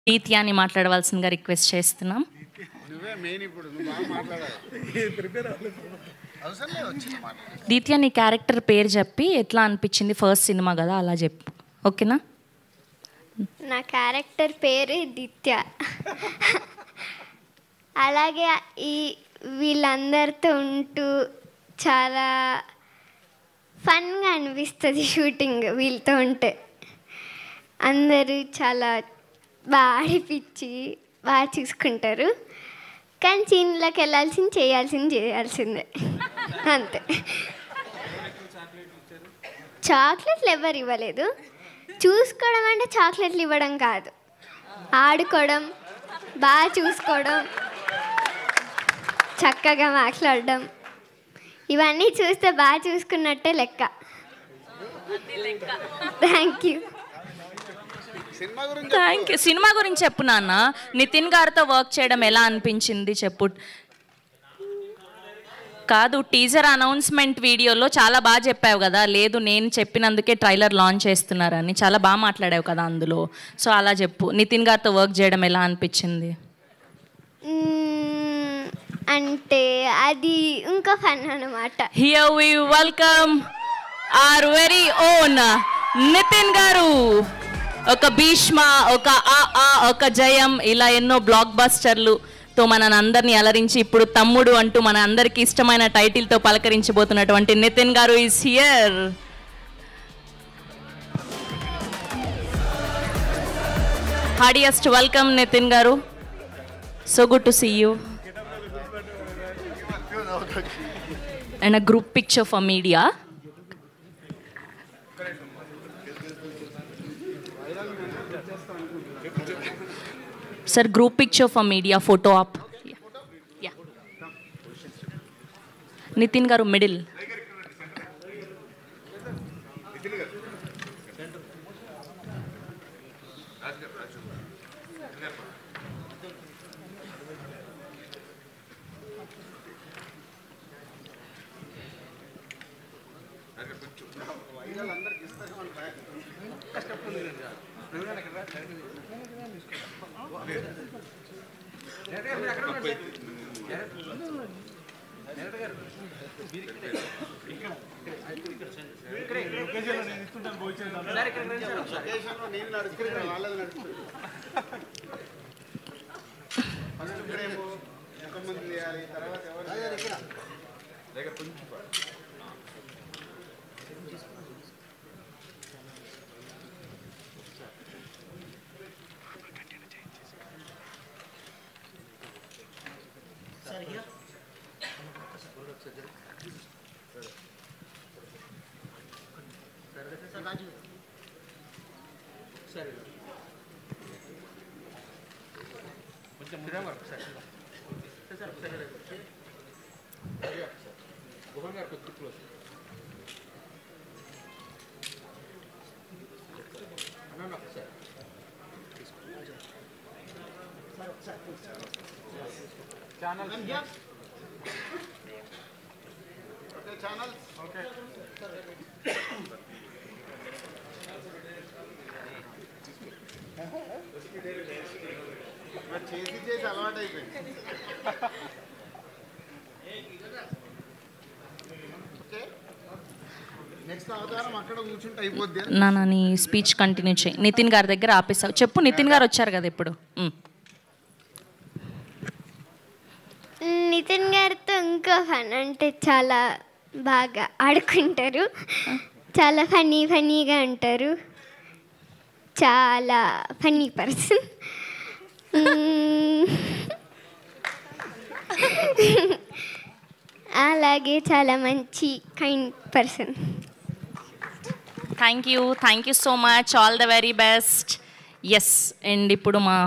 దీత్యాని మాట్లాడవలసిందిగా రిక్వెస్ట్ చేస్తున్నాం. దీత్య, నీ క్యారెక్టర్ పేరు చెప్పి ఎట్లా అనిపించింది, ఫస్ట్ సినిమా కదా, అలా చెప్పు, ఓకేనా? నా క్యారెక్టర్ పేరు దీత్య. అలాగే వీళ్ళందరితో ఉంటూ చాలా ఫన్గా అనిపిస్తుంది షూటింగ్. వీళ్ళతో ఉంటే అందరూ చాలా బాగా ఆడిపించి బాగా చూసుకుంటారు. కానీ సీన్లోకి చేయాల్సిందే అంతే. చాక్లెట్లు ఎవరు ఇవ్వలేదు. చూసుకోవడం అంటే చాక్లెట్లు ఇవ్వడం కాదు, ఆడుకోవడం, బాగా చూసుకోవడం, చక్కగా మాట్లాడడం, ఇవన్నీ చూస్తే బాగా చూసుకున్నట్టే లెక్క. Thank you. సినిమా గురించి చెప్పు నాన్న. నితిన్ గారితో వర్క్ చేయడం ఎలా అనిపించింది చెప్పు. కాదు, టీజర్ అనౌన్స్మెంట్ వీడియోలో చాలా బాగా చెప్పావు కదా, లేదు నేను చెప్పినందుకే ట్రైలర్ లాంచ్ చేస్తున్నారని చాలా బాగా మాట్లాడావు కదా అందులో. సో అలా చెప్పు, నితిన్ గారితో వర్క్ చేయడం ఎలా అనిపించింది? అంటే అది ఇంకా ఫన్ అన్నమాట. Here we welcome our very own Nitin garu. ఒక భీష్మ, ఒక జయం, ఇలా ఎన్నో బ్లాక్ బస్టర్లుతో మన అందరినీ అలరించి ఇప్పుడు తమ్ముడు అంటూ మన అందరికీ ఇష్టమైన టైటిల్తో పలకరించబోతున్నటువంటి Nitin garu is here. Heartiest welcome Nitin garu. So good to see you. And a group picture for media. Sir, group picture for media, photo up. Yeah. Nitin garu middle. నాన్న నీ స్పీచ్ కంటిన్యూ చేయి. నితిన్ గారి దగ్గర ఆపేసావు, చెప్పు. నితిన్ గారు వచ్చారు కదా ఇప్పుడు. నితిన్ గారితో ఇంకా ఫన్ అంటే చాలా బాగా ఆడుకుంటారు, చాలా ఫన్నీగా ఉంటారు, చాలా ఫన్నీ పర్సన్. అలాగే చాలా మంచి kind person. Thank you so much. All the very best. Yes, and ఇప్పుడు మా